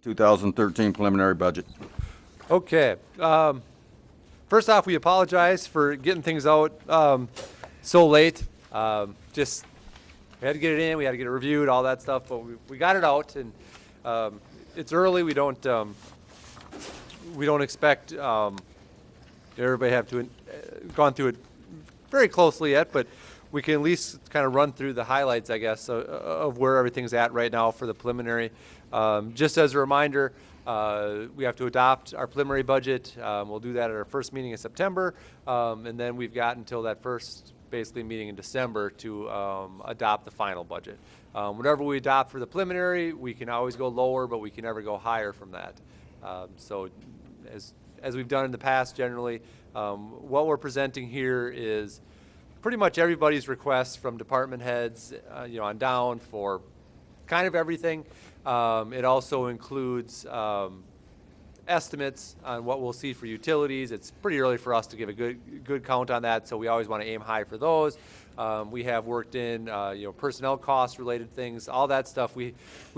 2013 preliminary budget. Okay. First off, we apologize for getting things out so late. Just we had to get it in, we had to get it reviewed, all that stuff, but we got it out, and it's early. We don't expect everybody have to gone through it very closely yet, but we can at least kind of run through the highlights, I guess, of where everything's at right now for the preliminary. Just as a reminder, we have to adopt our preliminary budget. We'll do that at our first meeting in September, and then we've got until that first basically meeting in December to adopt the final budget. Whatever we adopt for the preliminary, we can always go lower, but we can never go higher from that. So as we've done in the past, generally, what we're presenting here is pretty much everybody's requests from department heads, on down for kind of everything. It also includes estimates on what we'll see for utilities. It's pretty early for us to give a good count on that, so we always want to aim high for those. We have worked in personnel costs related things, all that stuff. We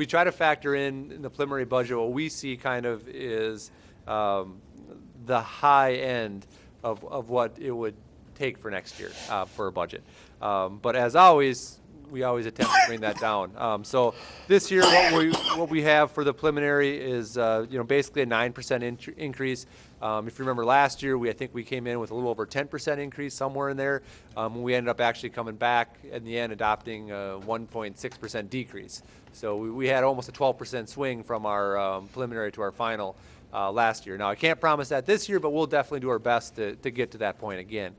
try to factor in the preliminary budget. What we see kind of is the high end of what it would take for next year for a budget. But as always, we always attempt to bring that down. So this year, what we have for the preliminary is basically a 9% increase. If you remember last year, I think we came in with a little over 10% increase somewhere in there. We ended up actually coming back in the end adopting a 1.6% decrease. So we had almost a 12% swing from our preliminary to our final last year. Now I can't promise that this year, but we'll definitely do our best to get to that point again.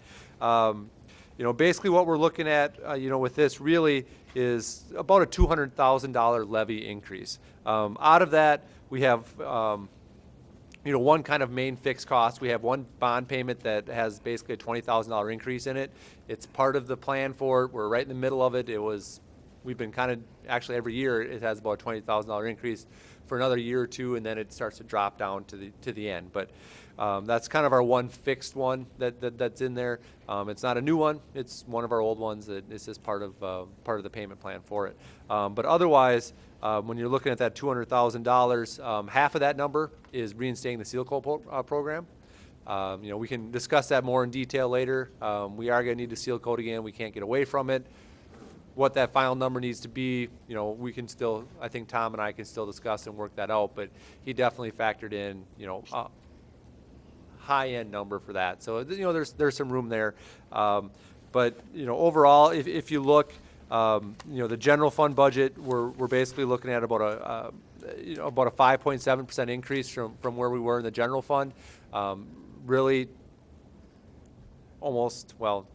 Basically what we're looking at, with this really is about a $200,000 levy increase. Out of that, we have, one kind of main fixed cost. We have one bond payment that has basically a $20,000 increase in it. It's part of the plan for it. We're right in the middle of it. We've been kind of, actually every year it has about a $20,000 increase for another year or two, and then it starts to drop down to the end. But that's kind of our one fixed one that's in there. It's not a new one. It's one of our old ones that is just part of the payment plan for it. But otherwise, when you're looking at that $200,000, half of that number is reinstating the seal coat program. We can discuss that more in detail later. We are going to need the seal coat again. We can't get away from it. What that final number needs to be, we can still, I think Tom and I can still discuss and work that out, but he definitely factored in, a high-end number for that. So, there's some room there. But, overall, if you look, the general fund budget, we're basically looking at about a 5.7% increase from where we were in the general fund. Really, almost all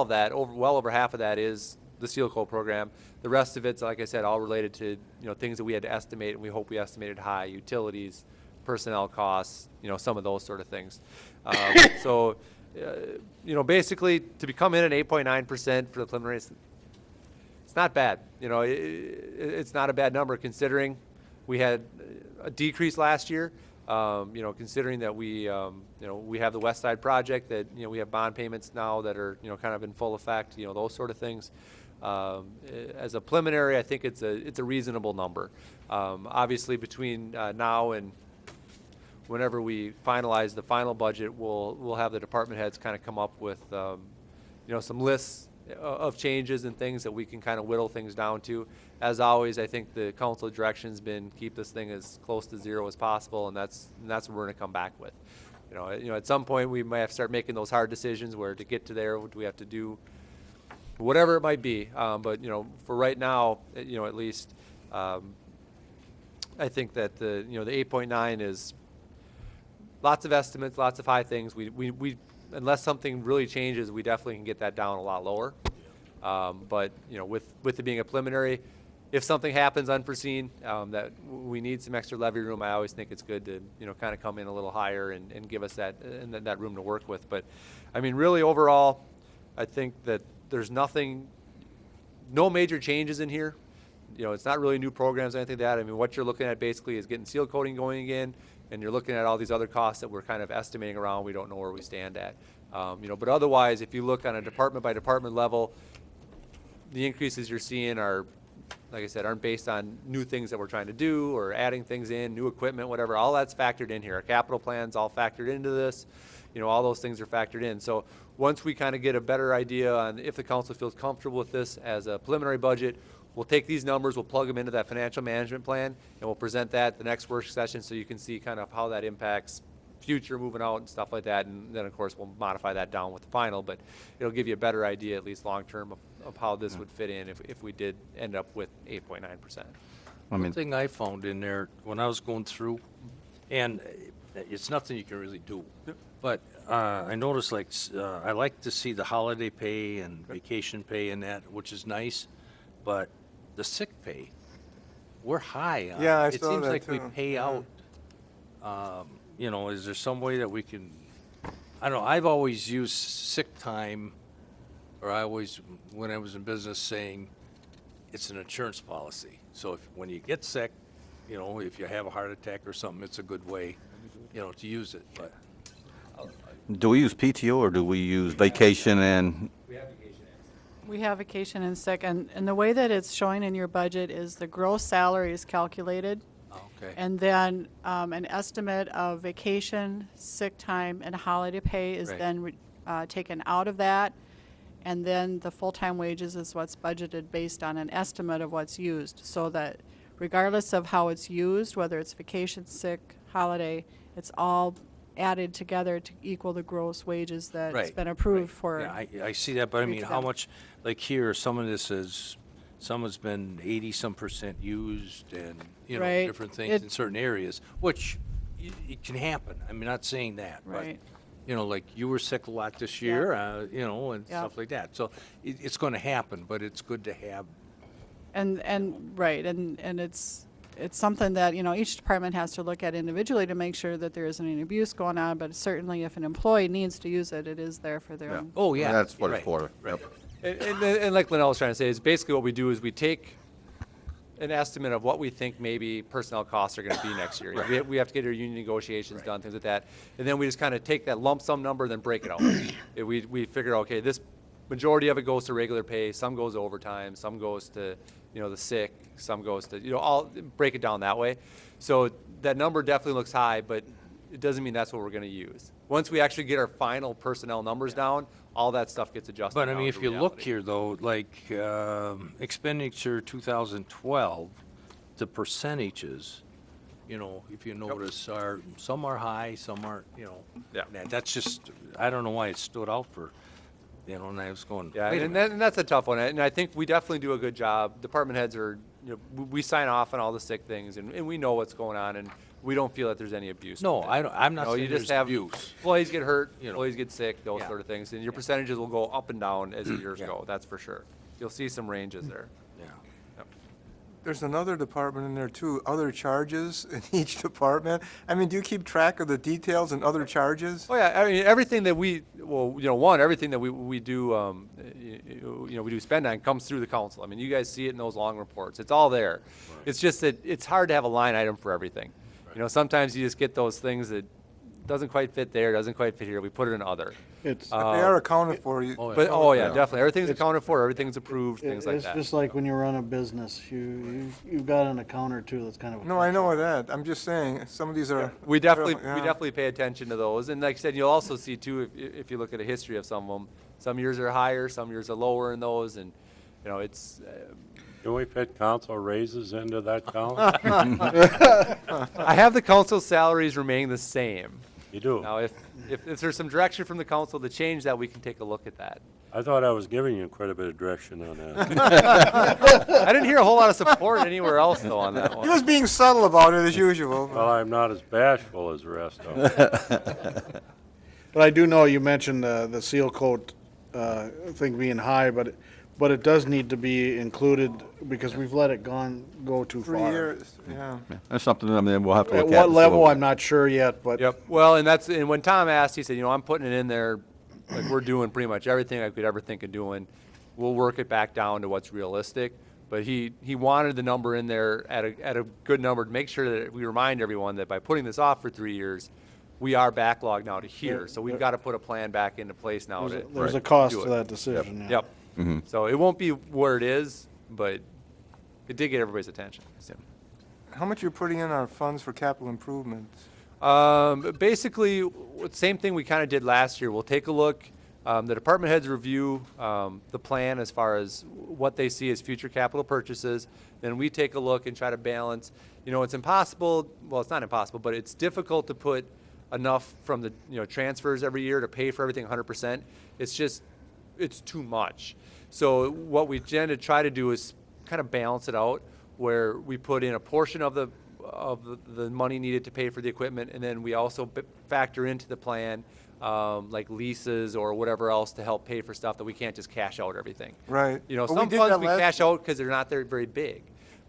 of that, well over half of that is the seal coat program. The rest of it's, like I said, all related to things that we had to estimate, and we hope we estimated high: utilities, personnel costs, some of those sort of things. So, basically, to come in at 8.9% for the preliminary, it's not bad. It's not a bad number considering we had a decrease last year. Considering that we have the West Side project, that we have bond payments now that are kind of in full effect, those sort of things. As a preliminary, I think it's a reasonable number. Obviously, between now and whenever we finalize the final budget, we'll have the department heads kind of come up with some lists of changes and things that we can kind of whittle things down to. As always, I think the council direction's been keep this thing as close to zero as possible, and that's what we're going to come back with. At some point we might have to start making those hard decisions where to get to there, do we have to do whatever it might be. But for right now, at least, I think that the 8.9 is lots of estimates, lots of high things. We unless something really changes, we definitely can get that down a lot lower. But with it being a preliminary, if something happens unforeseen that we need some extra levy room, I always think it's good to kind of come in a little higher and give us that room to work with. But I mean, really overall, I think that there's no major changes in here. It's not really new programs or anything like that. I mean, what you're looking at basically is getting seal coating going again, and you're looking at all these other costs that we're kind of estimating around. We don't know where we stand at. But otherwise, if you look on a department by department level, the increases you're seeing are like I said, aren't based on new things that we're trying to do or adding things in, new equipment, whatever. All that's factored in here. Our capital plan's all factored into this. All those things are factored in. So once we kind of get a better idea on if the council feels comfortable with this as a preliminary budget, we'll take these numbers, we'll plug them into that financial management plan, and we'll present that at the next work session so you can see kind of how that impacts future moving out and stuff like that. And then, of course, we'll modify that down with the final, but it'll give you a better idea, at least long-term, of how this would fit in if we did end up with 8.9%. One thing I found in there when I was going through, and it's nothing you can really do, but I noticed I like to see the holiday pay and vacation pay and that, which is nice, but the sick pay, we're high on. Yeah, I It saw seems that like we too. pay Yeah. out, is there some way that we can, I don't know, I've always used sick time, or when I was in business, saying it's an insurance policy. So when you get sick, if you have a heart attack or something, it's a good way, to use it, but. Do we use PTO or do we use vacation and, We have vacation and sick, and the way that it's showing in your budget is the gross salary is calculated, Okay. and then an estimate of vacation, sick time, and holiday pay is Right. then taken out of that, and then the full-time wages is what's budgeted based on an estimate of what's used, so that regardless of how it's used, whether it's vacation, sick, holiday, it's all added together to equal the gross wages that's Right, been approved right. for. Yeah, I see that, but I mean, how together. much, like here, some of this is, some has been 80-some% used and, Right. different things It- in certain areas, which it can happen. I'm not saying that, but, Right. like you were sick a lot this year, and Yeah. stuff like that. So it's going to happen, but it's good to have. And right, and it's something that, each department has to look at individually to make sure that there isn't any abuse going on, but certainly if an employee needs to use it, it is there for their own. Oh, yeah. that's what it's right, for. Right. And like Lanell was trying to say, is basically what we do is we take an estimate of what we think maybe personnel costs are going to be next year. We have to get our union negotiations done, things like that. And then we just kind of take that lump sum number, then break it out. We figure, okay, this majority of it goes to regular pay, some goes to overtime, some goes to, the sick, some goes to, all break it down that way. So that number definitely looks high, but it doesn't mean that's what we're going to use. Once we actually get our final personnel numbers down, all that stuff gets adjusted. But I down mean, to if you look reality. here though, like expenditure 2012, the percentages, if you notice, some are high, some aren't, Yeah. That's just, I don't know why it stood out for, and I was going, Yeah, wait a and, minute. and that's a tough one, and I think we definitely do a good job. Department heads are, we sign off on all the sick things, and we know what's going on, and we don't feel that there's any abuse. No, with it. I'm not You saying just there's have abuse. employees get hurt, You know. employees get sick, those Yeah. sort of things, and your percentages will go up and down as the years Yeah. go. That's for sure. You'll see some ranges there. Yeah. There's another department in there too, other charges in each department. I mean, do you keep track of the details and other charges? Oh yeah, I mean everything that everything that we do, we do spend on comes through the council. I mean, you guys see it in those long reports. It's all there. It's just that it's hard to have a line item for everything. Sometimes you just get those things that doesn't quite fit there, doesn't quite fit here. We put it in other. It's, They are accounted for. But definitely, everything's accounted for, everything's approved, things like it's that. just like when you run a business, you've got an account or two that's kind of. No, I know that. I'm just saying, some of these are. We definitely Yeah. pay attention to those, and like I said, you'll also see too if you look at a history of some of them. Some years are higher, some years are lower in those, and it's. Can we fit council raises into that count? I have the council's salaries remaining the same. You do? Now, if there's some direction from the council to change that, we can take a look at that. I thought I was giving you quite a bit of direction on that. I didn't hear a whole lot of support anywhere else though on that He one. was being subtle about it as usual. Well, I'm not as bashful as the rest of them. But I do know you mentioned the seal coat thing being high, but it does need to be included because we've let it go too 3 far. years, yeah. That's something we'll have to At look at. what and see level, we- I'm not sure yet, but. Yep. Well, and when Tom asked, he said, I'm putting it in there, like we're doing pretty much everything I could ever think of doing. We'll work it back down to what's realistic. But he wanted the number in there at a good number to make sure that we remind everyone that by putting this off for 3 years, we are backlogged now to here. So we've got to put a plan back into place now to There's a cost do to it. that decision, yeah. Yep. So it won't be where it is, but it did get everybody's attention. How much you're putting in our funds for capital improvements? Basically, same thing we kind of did last year. We'll take a look. The department heads review the plan as far as what they see as future capital purchases. Then we take a look and try to balance. You know, it's impossible. Well, it's not impossible, but it's difficult to put enough from the transfers every year to pay for everything 100%. It's too much. So what we tend to try to do is kind of balance it out, where we put in a portion of the money needed to pay for the equipment, and then we also factor into the plan like leases or whatever else to help pay for stuff that we can't just cash out everything. Right. You know, Well, we some did funds that we last cash out because they're not very big.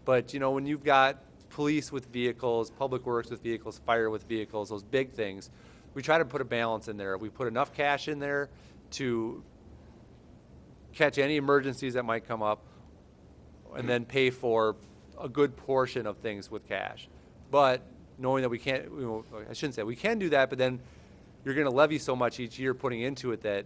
But, you know, when you've got police with vehicles, public works with vehicles, fire with vehicles, those big things, we try to put a balance in there. We put enough cash in there to catch any emergencies that might come up, and then pay for a good portion of things with cash. But knowing that we can't, I shouldn't say we can do that, but then you're going to levy so much each year putting into it that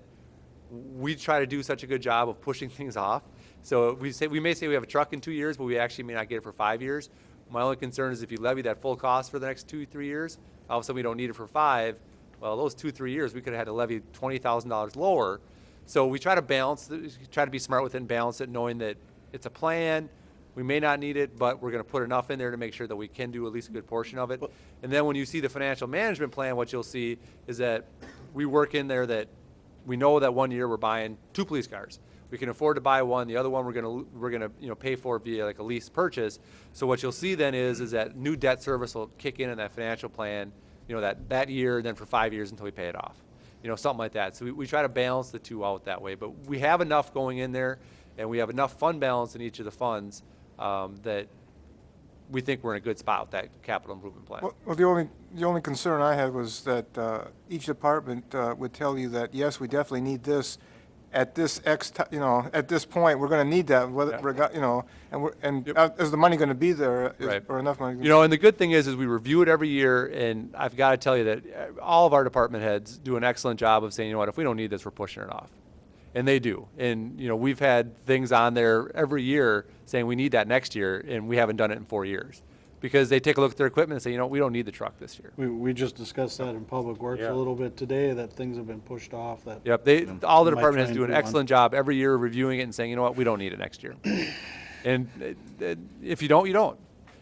we try to do such a good job of pushing things off. So we may say we have a truck in 2 years, but we actually may not get it for 5 years. My only concern is if you levy that full cost for the next 2-3 years, all of a sudden we don't need it for 5. Well, those 2-3 years we could have had to levy $20,000 lower. So we try to try to be smart with it and balance it, knowing that it's a plan. We may not need it, but we're going to put enough in there to make sure that we can do at least a good portion of it. And then when you see the financial management plan, what you'll see is that we work in there that we know that 1 year we're buying 2 police cars. We can afford to buy one. The other one we're gonna pay for via like a lease purchase. So what you'll see then is that new debt service will kick in that financial plan, that year, and then for 5 years until we pay it off. Something like that. So we try to balance the two out that way. But we have enough going in there, and we have enough fund balance in each of the funds that we think we're in a good spot with that capital improvement plan. Well, the only concern I had was that each department would tell you that, yes, we definitely need this at this at this point, we're going to need that, whether, is the money going to be there, Right. or enough money? And the good thing is we review it every year, and I've got to tell you that all of our department heads do an excellent job of saying, if we don't need this, we're pushing it off. And they do. And, we've had things on there every year saying we need that next year, and we haven't done it in 4 years. Because they take a look at their equipment and say, we don't need the truck this year. We just discussed that in Public Works Yeah. a little bit today, that things have been pushed off, that. Yep, all the might department try heads and do an do one. excellent job every year reviewing it and saying, we don't need it next year. And if you don't, you don't.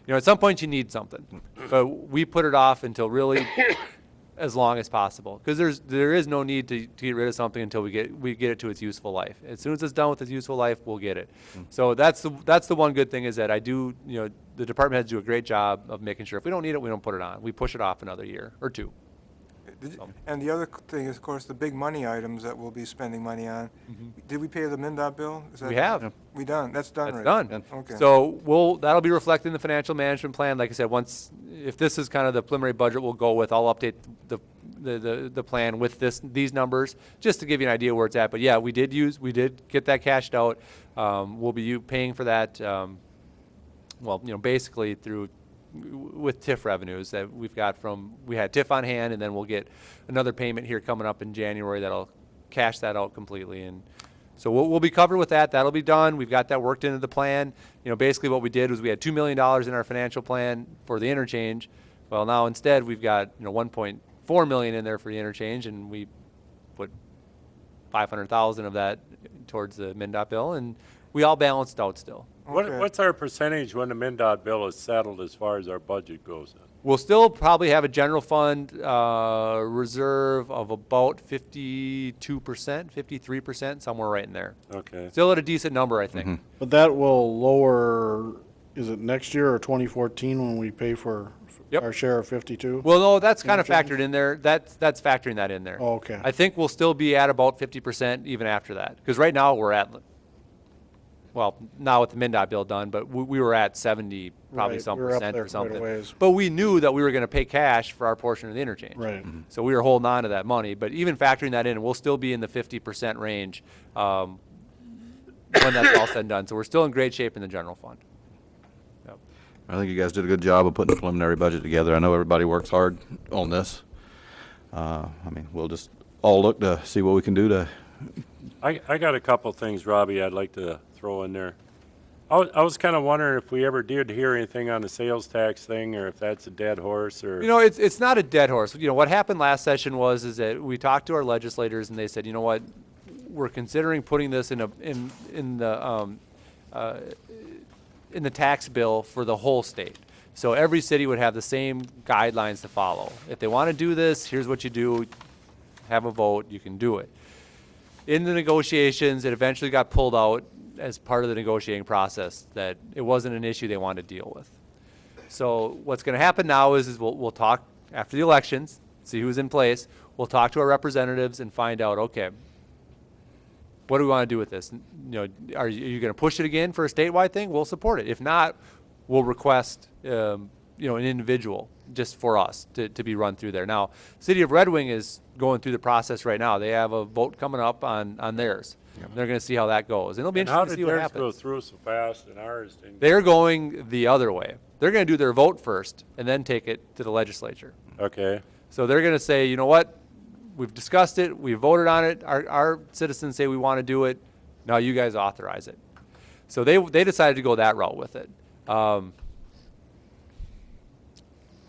At some point you need something. But we put it off until really as long as possible. Because there is no need to get rid of something until we get it to its useful life. As soon as it's done with its useful life, we'll get it. So that's the one good thing, is that I do, the department heads do a great job of making sure if we don't need it, we don't put it on. We push it off another year or 2. And the other thing is, of course, the big money items that we'll be spending money on. Did we pay the MnDOT bill? We have. We done? That's done, That's right? done. Okay. So that'll be reflected in the financial management plan. Like I said, if this is kind of the preliminary budget we'll go with, I'll update the plan with these numbers just to give you an idea where it's at. But yeah, we did get that cashed out. We'll be paying for that. Basically with TIF revenues that we had TIF on hand, and then we'll get another payment here coming up in January that'll cash that out completely. And so we'll be covered with that. That'll be done. We've got that worked into the plan. Basically what we did was we had $2 million in our financial plan for the interchange. Well, now instead we've got, $1.4 million in there for the interchange, and we put $500,000 of that towards the MnDOT bill, and we all balanced out still. Okay. What's our percentage when the MnDOT bill is settled as far as our budget goes? We'll still probably have a general fund reserve of about 52%, 53%, somewhere right in there. Okay. Still at a decent number, I think. But that will lower, is it next year or 2014 when we pay for Yep. our share of 52? Well, no, that's kind of Interchange? factored in there. That's factoring that in there. Oh, okay. I think we'll still be at about 50% even after that. Because right now we're at, now with the MnDOT bill done, but we were at 70, probably Right, some we were up percent there or quite a something. ways. But we knew that we were going to pay cash for our portion of the interchange. Right. So we were holding on to that money. But even factoring that in, we'll still be in the 50% range when that's all said and done. So we're still in great shape in the general fund. Yep. I think you guys did a good job of putting the preliminary budget together. I know everybody works hard on this. We'll just all look to see what we can do to. I got a couple things, Robbie, I'd like to throw in there. I was kind of wondering if we ever did hear anything on the sales tax thing, or if that's a dead horse, or. You know, it's not a dead horse. You know, what happened last session is that we talked to our legislators and they said, you know what, we're considering putting this in the tax bill for the whole state. So every city would have the same guidelines to follow. If they want to do this, here's what you do. Have a vote, you can do it. In the negotiations, it eventually got pulled out as part of the negotiating process that it wasn't an issue they wanted to deal with. So what's going to happen now is we'll talk after the elections, see who's in place. We'll talk to our representatives and find out, okay, what do we want to do with this? You know, are you going to push it again for a statewide thing? We'll support it. If not, we'll request you know, an individual just for us to be run through there. Now, City of Red Wing is going through the process right now. They have a vote coming up on theirs. Yep. They're going to see how that goes. And it'll be interesting to see what happens. How did theirs go through so fast and ours didn't? They're going the other way. They're going to do their vote first and then take it to the legislature. Okay. So they're going to say, you know what? We've discussed it. We've voted on it. Our citizens say we want to do it. Now you guys authorize it. So they decided to go that route with it.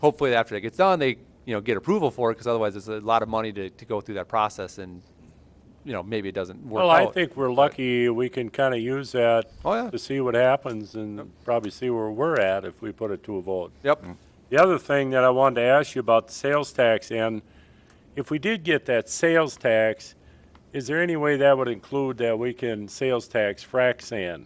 Hopefully after it gets done, they get approval for it, because otherwise it's a lot of money to go through that process, and maybe it doesn't work Well, out. I think we're lucky we can kind of use that yeah. to see what happens and probably see where we're at if we put it to a vote. Yep. The other thing that I wanted to ask you about the sales tax, and if we did get that sales tax, is there any way that would include that we can sales tax frac sand?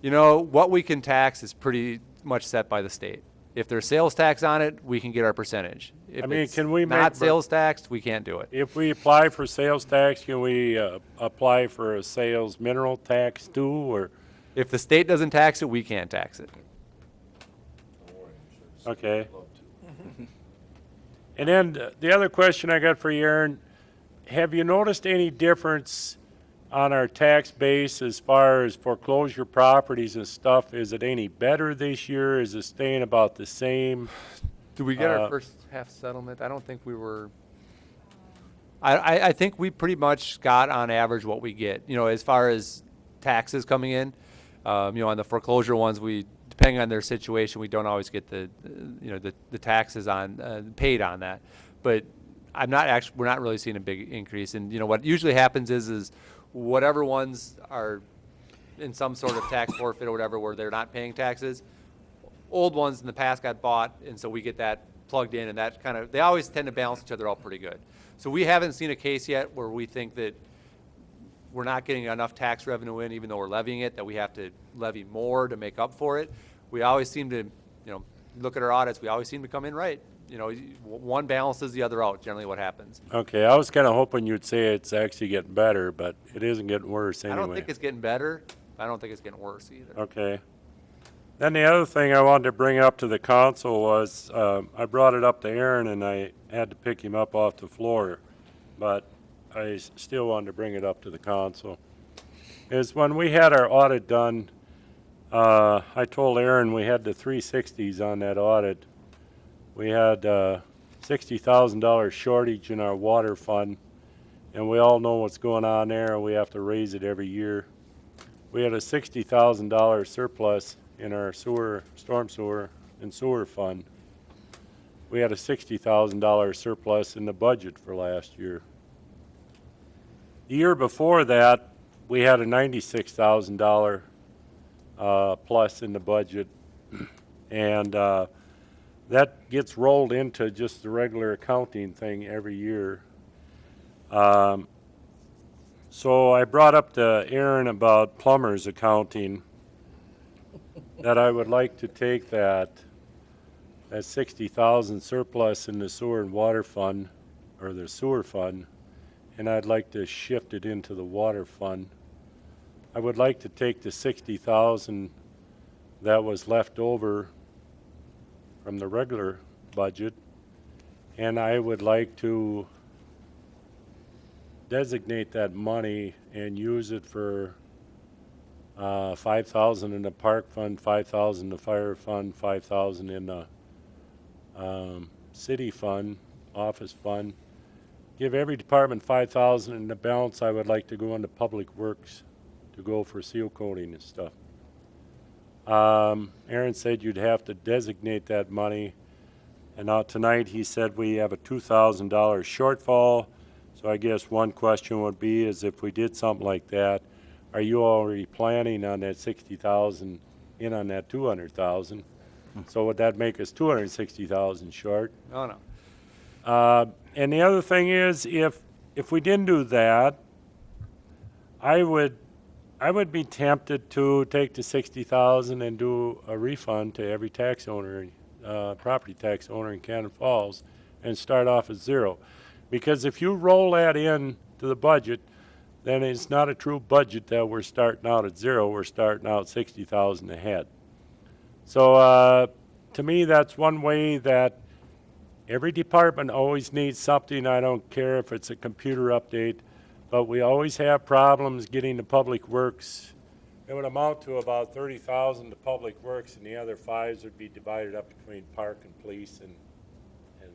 What we can tax is pretty much set by the state. If there's sales tax on it, we can get our percentage. If can we not sales taxed, we can't do it. If we apply for sales tax, can we apply for a sales mineral tax too, or? If the state doesn't tax it, we can't tax it. Okay. And then the other question I got for you, Aaron, have you noticed any difference on our tax base as far as foreclosure properties and stuff? Is it any better this year? Is it staying about the same? Did we get our first half settlement? I don't think we were. I think we pretty much got on average what we get. As far as taxes coming in, on the foreclosure ones, depending on their situation, we don't always get the taxes on paid on that. But we're not really seeing a big increase. And what usually happens is whatever ones are in some sort of tax forfeit or whatever where they're not paying taxes, old ones in the past got bought, and so we get that plugged in, and that they always tend to balance each other out pretty good. So we haven't seen a case yet where we think that we're not getting enough tax revenue in, even though we're levying it, that we have to levy more to make up for it. We always seem to, look at our audits, we always seem to come in right. One balances the other out, generally what happens. Okay, I was kind of hoping you'd say it's actually getting better, but it isn't getting worse anyway. I don't think it's getting better. I don't think it's getting worse either. Okay. Then the other thing I wanted to bring up to the council was, I brought it up to Aaron and I had to pick him up off the floor, but I still wanted to bring it up to the council. Is when we had our audit done, I told Aaron we had the 360s on that audit. We had $60,000 shortage in our water fund, and we all know what's going on there, and we have to raise it every year. We had a $60,000 surplus in our storm sewer and sewer fund. We had a $60,000 surplus in the budget for last year. The year before that, we had a $96,000 plus in the budget, and that gets rolled into just the regular accounting thing every year. So I brought up to Aaron about plumber's accounting, that I would like to take that 60,000 surplus in the sewer and water fund, or the sewer fund, and I'd like to shift it into the water fund. I would like to take the 60,000 that was left over from the regular budget, and I would like to designate that money and use it for 5,000 in the park fund, 5,000 in the fire fund, 5,000 in the city fund, office fund. Give every department 5,000, and the balance I would like to go into public works to go for seal coating and stuff. Aaron said you'd have to designate that money. And now tonight he said we have a $2,000 shortfall. So I guess one question would be is if we did something like that, are you already planning on that 60,000 in on that 200,000? So would that make us 260,000 short? Oh, no. And the other thing is, if we didn't do that, I would be tempted to take the 60,000 and do a refund to every tax owner, property tax owner in Cannon Falls, and start off at zero. Because if you roll that in to the budget, then it's not a true budget that we're starting out at zero. We're starting out 60,000 ahead. So to me, that's one way that every department always needs something. I don't care if it's a computer update, but we always have problems getting the public works. It would amount to about 30,000 to public works, and the other fives would be divided up between park and police and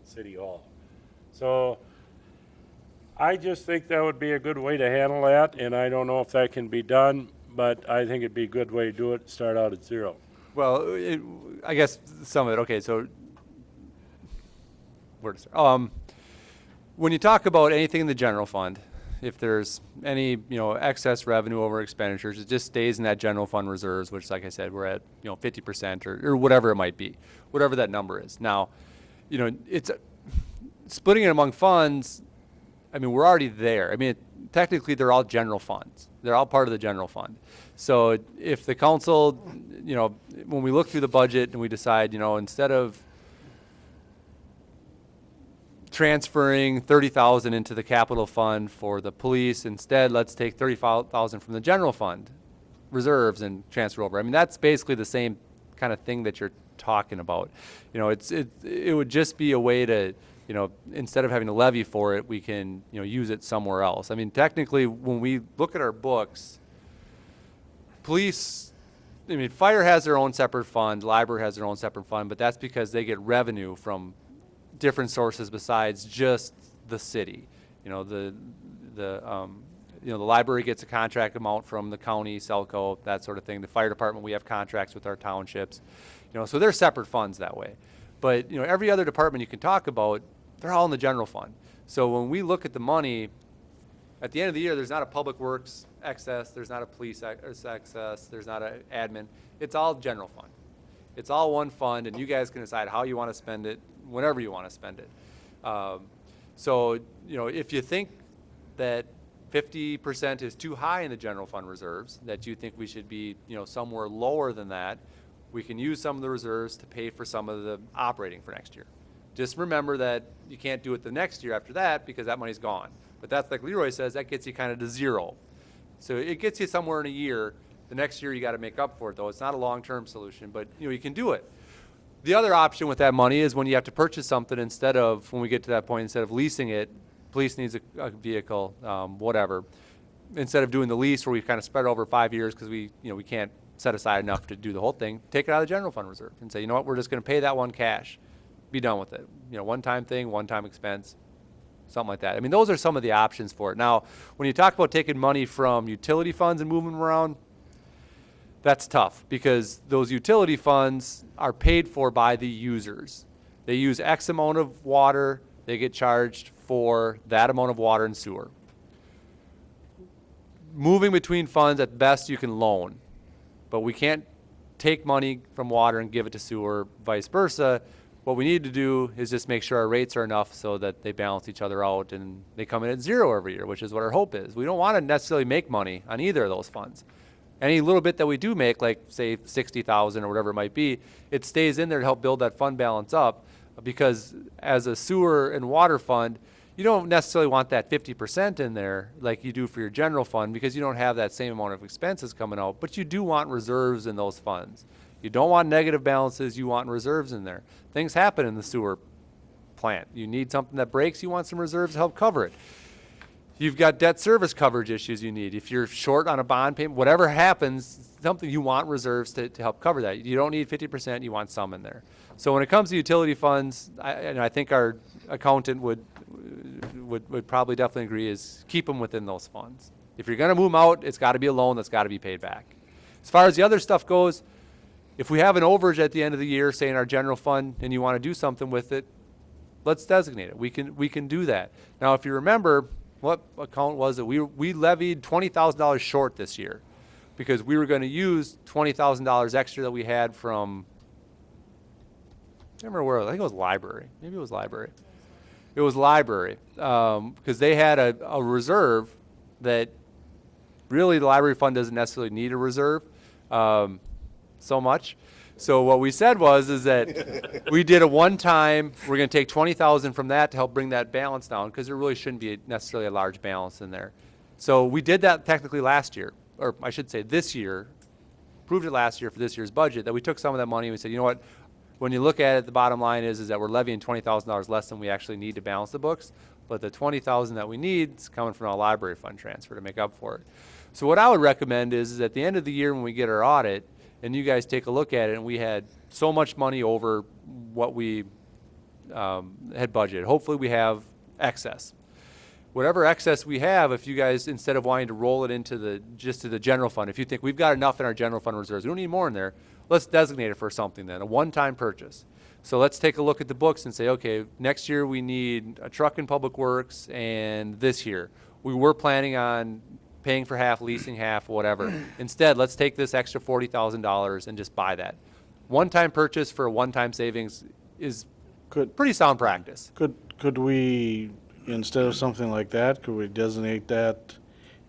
city hall. So I just think that would be a good way to handle that, and I don't know if that can be done, but I think it'd be a good way to do it, start out at zero. Well, I guess some of it, okay, so where to start? When you talk about anything in the general fund, if there's any, excess revenue over expenditures, it just stays in that general fund reserves, which, like I said, we're at, 50% or whatever it might be, whatever that number is. Now, it's splitting it among funds. I mean, we're already there. I mean, technically, they're all general funds. They're all part of the general fund. So if the council, when we look through the budget and we decide, instead of transferring 30,000 into the capital fund for the police, instead let's take 35,000 from the general fund reserves and transfer over. I mean, that's basically the same kind of thing that you're talking about. It would just be a way to, instead of having to levy for it, we can, use it somewhere else. I mean, technically, when we look at our books, fire has their own separate fund, library has their own separate fund, but that's because they get revenue from different sources besides just the city. The library gets a contract amount from the county, Selco, that sort of thing. The fire department, we have contracts with our townships. So they're separate funds that way. But, every other department you can talk about, they're all in the general fund. So when we look at the money, at the end of the year, there's not a public works excess, there's not a police excess, there's not an admin. It's all general fund. It's all one fund, and you guys can decide how you want to spend it, whenever you want to spend it. So, if you think that 50% is too high in the general fund reserves, that you think we should be, somewhere lower than that, we can use some of the reserves to pay for some of the operating for next year. Just remember that you can't do it the next year after that because that money's gone. But that's like Leroy says, that gets you kind of to zero. So it gets you somewhere in a year. The next year you got to make up for it, though. It's not a long-term solution, but you can do it. The other option with that money is when you have to purchase something, instead of, when we get to that point, instead of leasing it, police needs a vehicle, whatever. Instead of doing the lease where we kind of spread it over 5 years because we can't set aside enough to do the whole thing, take it out of the general fund reserve and say, we're just going to pay that one cash. Be done with it. One-time thing, one-time expense, something like that. I mean, those are some of the options for it. Now, when you talk about taking money from utility funds and moving them around, that's tough because those utility funds are paid for by the users. They use X amount of water, they get charged for that amount of water and sewer. Moving between funds, at best you can loan, but we can't take money from water and give it to sewer, vice versa. What we need to do is just make sure our rates are enough so that they balance each other out and they come in at zero every year, which is what our hope is. We don't want to necessarily make money on either of those funds. Any little bit that we do make, like say 60,000 or whatever it might be, it stays in there to help build that fund balance up, because as a sewer and water fund, you don't necessarily want that 50% in there like you do for your general fund, because you don't have that same amount of expenses coming out, but you do want reserves in those funds. You don't want negative balances, you want reserves in there. Things happen in the sewer plant. You need something that breaks, you want some reserves to help cover it. You've got debt service coverage issues you need. If you're short on a bond payment, whatever happens, something you want reserves to help cover that. You don't need 50%, you want some in there. So when it comes to utility funds, I think our accountant would probably definitely agree, is keep them within those funds. If you're going to move them out, it's got to be a loan that's got to be paid back. As far as the other stuff goes, If we have an overage at the end of the year, say in our general fund, and you want to do something with it, let's designate it. We can do that. Now, if you remember, what account was it? We levied $20,000 short this year because we were going to use $20,000 extra that we had from, I can't remember where, I think it was library. Maybe it was library. It was library because they had a reserve that really the library fund doesn't necessarily need a reserve so much. So what we said is that we did a one-time, we're going to take 20,000 from that to help bring that balance down because there really shouldn't be necessarily a large balance in there. So we did that technically last year, or I should say this year, proved it last year for this year's budget, that we took some of that money and we said, you know what, when you look at it, the bottom line is that we're levying $20,000 less than we actually need to balance the books, but the $20,000 that we need is coming from a library fund transfer to make up for it. So what I would recommend is at the end of the year when we get our audit, and you guys take a look at it, and we had so much money over what we had budgeted. Hopefully we have excess. Whatever excess we have, if you guys, instead of wanting to roll it into just to the general fund, if you think we've got enough in our general fund reserves, we don't need more in there, let's designate it for something then, a one-time purchase. So let's take a look at the books and say, okay, next year we need a truck in Public Works, and this year we were planning on paying for half, leasing half, whatever. Instead, let's take this extra $40,000 and just buy that. One-time purchase for a one-time savings is pretty sound practice. Could we, instead of something like that, could we designate that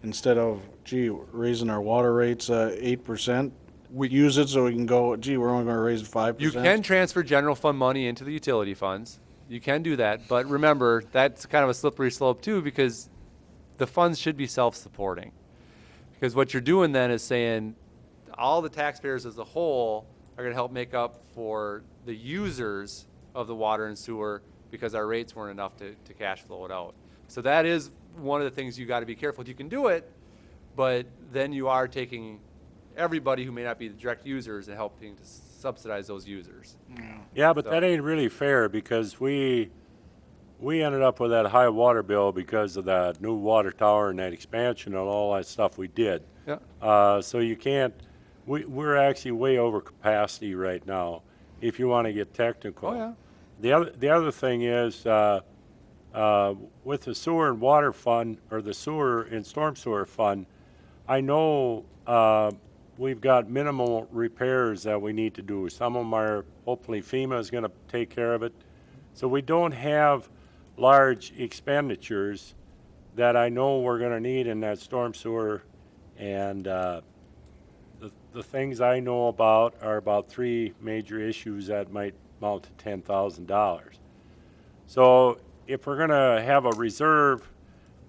instead of, gee, raising our water rates 8%? We use it so we can go, gee, we're only going to raise it 5%? You can transfer general fund money into the utility funds. You can do that. But remember, that's kind of a slippery slope too, because the funds should be self-supporting. Because what you're doing then is saying all the taxpayers as a whole are going to help make up for the users of the water and sewer because our rates weren't enough to cash flow it out. So that is one of the things you got to be careful with. You can do it, but then you are taking everybody who may not be the direct users and helping to subsidize those users. Yeah, but that ain't really fair because we ended up with that high water bill because of that new water tower and that expansion and all that stuff we did. Yeah. So you can't, we're actually way over capacity right now, if you want to get technical. Oh, yeah. The other thing is, with the sewer and water fund, or the sewer and storm sewer fund, I know we've got minimal repairs that we need to do. Some of them are, hopefully FEMA is going to take care of it. So we don't have large expenditures that I know we're going to need in that storm sewer, and the things I know about are about 3 major issues that might amount to $10,000. So if we're going to have a reserve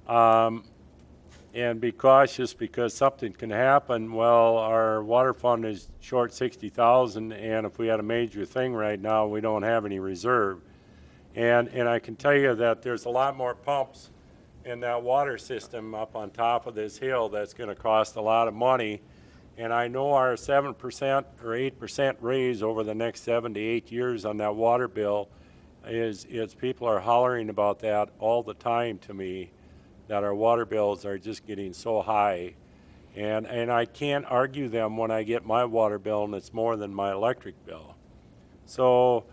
and be cautious because something can happen, well, our water fund is short 60,000, and if we had a major thing right now, we don't have any reserve. And I can tell you that there's a lot more pumps in that water system up on top of this hill that's going to cost a lot of money. And I know our 7% or 8% raise over the next 7 to 8 years on that water bill is people are hollering about that all the time to me, that our water bills are just getting so high. And I can't argue them when I get my water bill and it's more than my electric bill. So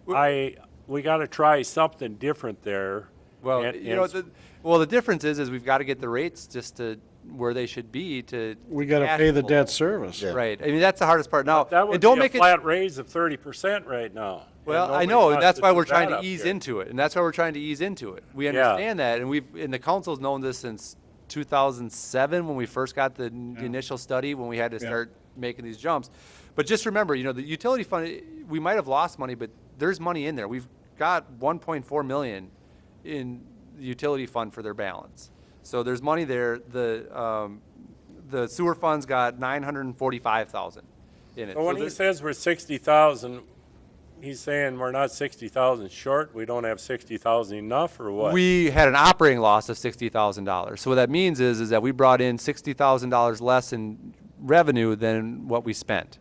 we got to try something different there. Well, the difference is we've got to get the rates just to where they should be to. We got to pay the debt service. Yeah. Right. I mean, that's the hardest part. Now, that would don't be make a flat raise of 30% right now. Well, I And know, nobody and that's wants why do we're trying that to up ease here. into it, and that's why we're trying to ease into it. We Yeah. understand that, and the council's known this since 2007 when we first got the initial study, when we had to start making these jumps. But just remember, the utility fund, we might have lost money, but there's money in there. We've got 1.4 million in the utility fund for their balance. So there's money there. The sewer fund's got 945,000 in it. So when he says we're 60,000, he's saying we're not 60,000 short, we don't have 60,000 enough, or what? We had an operating loss of $60,000. So what that means is that we brought in $60,000 less in revenue than what we spent.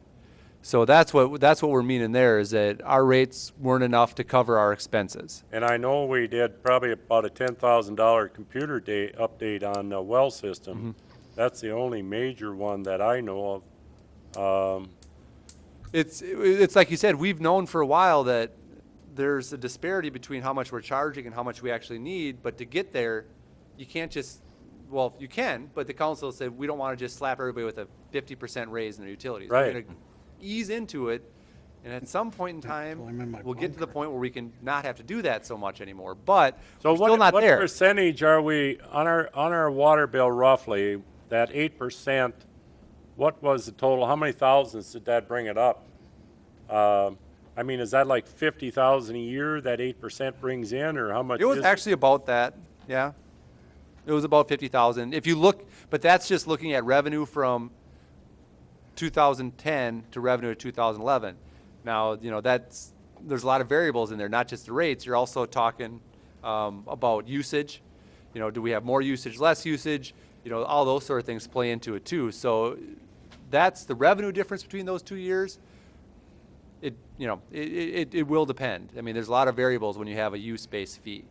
So that's what we're meaning there, is that our rates weren't enough to cover our expenses. And I know we did probably about a $10,000 computer update on the well system. Mm-hmm. That's the only major one that I know of. It's like you said, we've known for a while that there's a disparity between how much we're charging and how much we actually need, but to get there, you can't just, well, you can, but the council said, we don't want to just slap everybody with a 50% raise in their utilities. Right. We're going to ease into it, and at some point in time, I'm in my we'll get to the bunker. point where we can not have to do that so much anymore, but So we're still not what there. percentage are we, on our water bill roughly, that 8%, what was the total, how many thousands did that bring it up? I mean, is that like 50,000 a year that 8% brings in, or how much It was is actually about that, yeah. It was about 50,000. If you look, but that's just looking at revenue from 2010 to revenue of 2011. Now, you know, there's a lot of variables in there, not just the rates. You're also talking about usage. You know, do we have more usage, less usage? You know, all those sort of things play into it too. So that's the revenue difference between those 2 years. It will depend. I mean, there's a lot of variables when you have a use-based fee,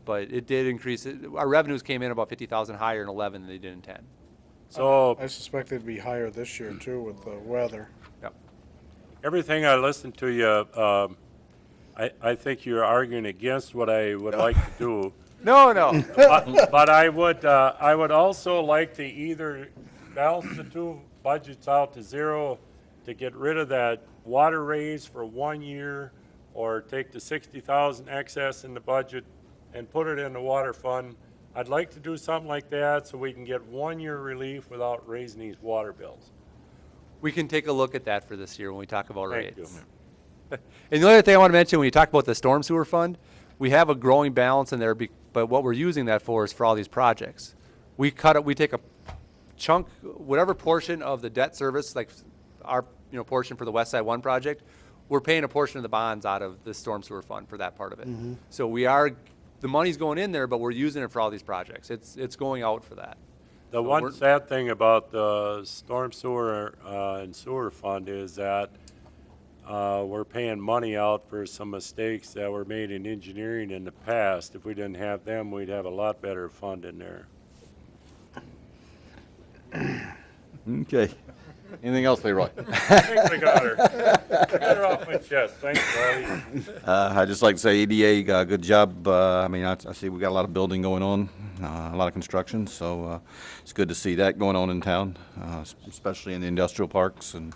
but it did increase. Our revenues came in about 50,000 higher in 11 than they did in 10. So I suspect they'd be higher this year too with the weather. Yep. everything I listened to you, I think you're arguing against what I would like to do. No, no. But I would also like to either balance the two budgets out to zero to get rid of that water raise for 1 year, or take the 60,000 excess in the budget and put it in the water fund. I'd like to do something like that so we can get 1 year relief without raising these water bills. We can take a look at that for this year when we talk about Thank rates. you. And the other thing I want to mention, when you talk about the storm sewer fund, we have a growing balance in there, but what we're using that for is for all these projects. We take a chunk, whatever portion of the debt service, like our portion for the West Side 1 project, we're paying a portion of the bonds out of the storm sewer fund for that part of it. So the money's going in there, but we're using it for all these projects. It's going out for that. The So one we're- sad thing about the storm sewer and sewer fund is that we're paying money out for some mistakes that were made in engineering in the past. If we didn't have them, we'd have a lot better fund in there. Okay. Anything else, Leroy? I think we got her. Get her off my chest. Thanks, Riley. I'd just like to say EDA, good job. I mean, I see we got a lot of building going on, a lot of construction, so it's good to see that going on in town, especially in the industrial parks and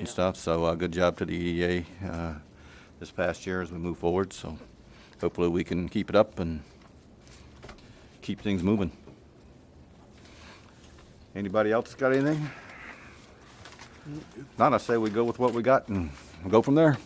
stuff. So good job to the EDA this past year as we move forward. So hopefully we can keep it up and keep things moving. Anybody else got anything? Not, I say we go with what we got and go from there.